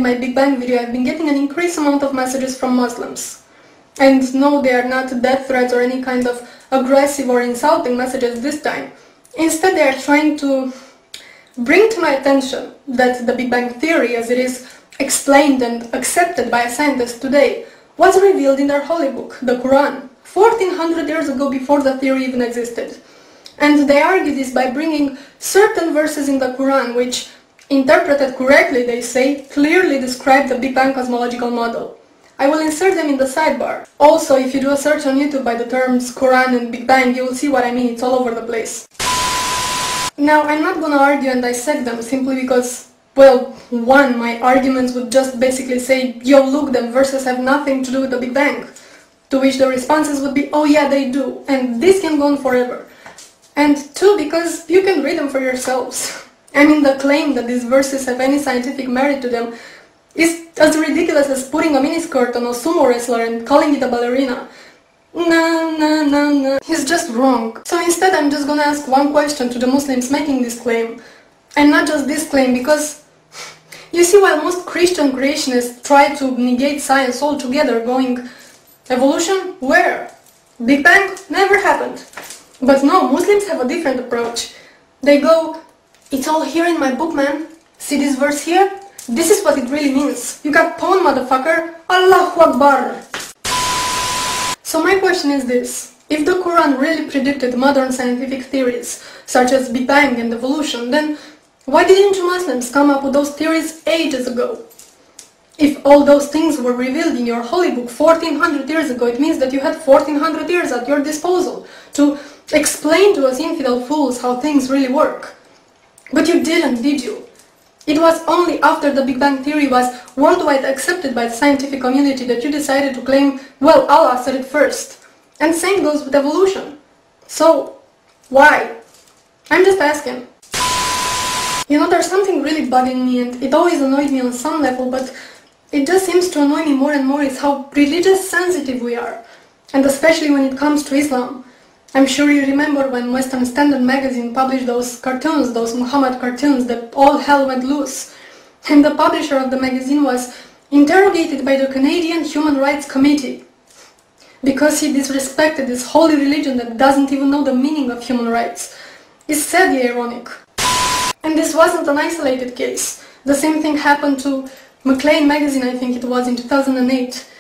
my Big Bang video, I've been getting an increased amount of messages from Muslims. And no, they are not death threats or any kind of aggressive or insulting messages this time. Instead, they are trying to bring to my attention that the Big Bang Theory, as it is explained and accepted by scientists today, was revealed in their holy book, the Quran, 1400 years ago before the theory even existed. And they argue this by bringing certain verses in the Quran which, interpreted correctly, they say, clearly describe the Big Bang cosmological model. I will insert them in the sidebar. Also, if you do a search on YouTube by the terms Quran and Big Bang, you will see what I mean, it's all over the place. Now, I'm not gonna argue and dissect them simply because, well, one, my arguments would just basically say, yo, look, them verses have nothing to do with the Big Bang. To which the responses would be, oh yeah, they do, and this can go on forever. And two, because you can read them for yourselves. I mean, the claim that these verses have any scientific merit to them is as ridiculous as putting a miniskirt on a sumo wrestler and calling it a ballerina. No, he's just wrong. So instead I'm just gonna ask one question to the Muslims making this claim. And not just this claim, because you see, while most Christian creationists try to negate science altogether, going, evolution? Where? Big Bang? Never happened. But no, Muslims have a different approach. They go, it's all here in my book, man. See this verse here? This is what it really means. You got pawn, motherfucker. Allahu Akbar. So my question is this. If the Quran really predicted modern scientific theories, such as Big Bang and evolution, then why didn't you Muslims come up with those theories ages ago? If all those things were revealed in your holy book 1400 years ago, it means that you had 1400 years at your disposal to explain to us infidel fools how things really work. But you didn't, did you? It was only after the Big Bang Theory was worldwide accepted by the scientific community that you decided to claim, well, Allah said it first. And same goes with evolution. So, why? I'm just asking. You know, there's something really bugging me, and it always annoyed me on some level, but it just seems to annoy me more and more, is how religious sensitive we are. And especially when it comes to Islam. I'm sure you remember when Western Standard magazine published those cartoons, those Muhammad cartoons, that all hell went loose. And the publisher of the magazine was interrogated by the Canadian Human Rights Committee because he disrespected this holy religion that doesn't even know the meaning of human rights. It's sadly ironic. And this wasn't an isolated case. The same thing happened to Maclean magazine, I think it was, in 2008.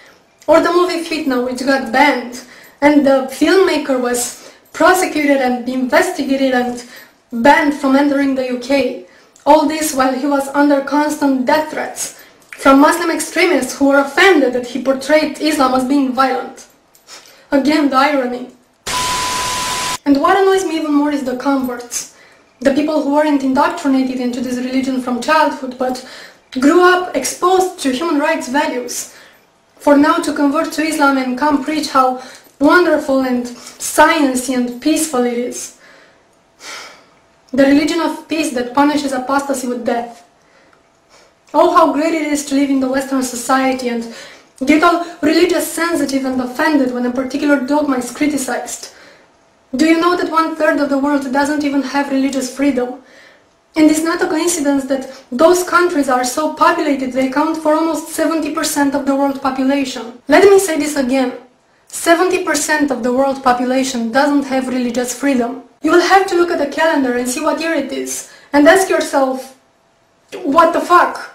Or the movie Fitna, which got banned. And the filmmaker was prosecuted and investigated and banned from entering the UK. All this while he was under constant death threats from Muslim extremists who were offended that he portrayed Islam as being violent. Again, the irony. And what annoys me even more is the converts. The people who weren't indoctrinated into this religion from childhood, but grew up exposed to human rights values. For now to convert to Islam and come preach how wonderful and sciency and peaceful it is. The religion of peace that punishes apostasy with death. Oh, how great it is to live in the Western society and get all religious sensitive and offended when a particular dogma is criticized. Do you know that 1/3 of the world doesn't even have religious freedom? And it's not a coincidence that those countries are so populated they account for almost 70% of the world population. Let me say this again. 70% of the world population doesn't have religious freedom. You will have to look at the calendar and see what year it is, and ask yourself, what the fuck?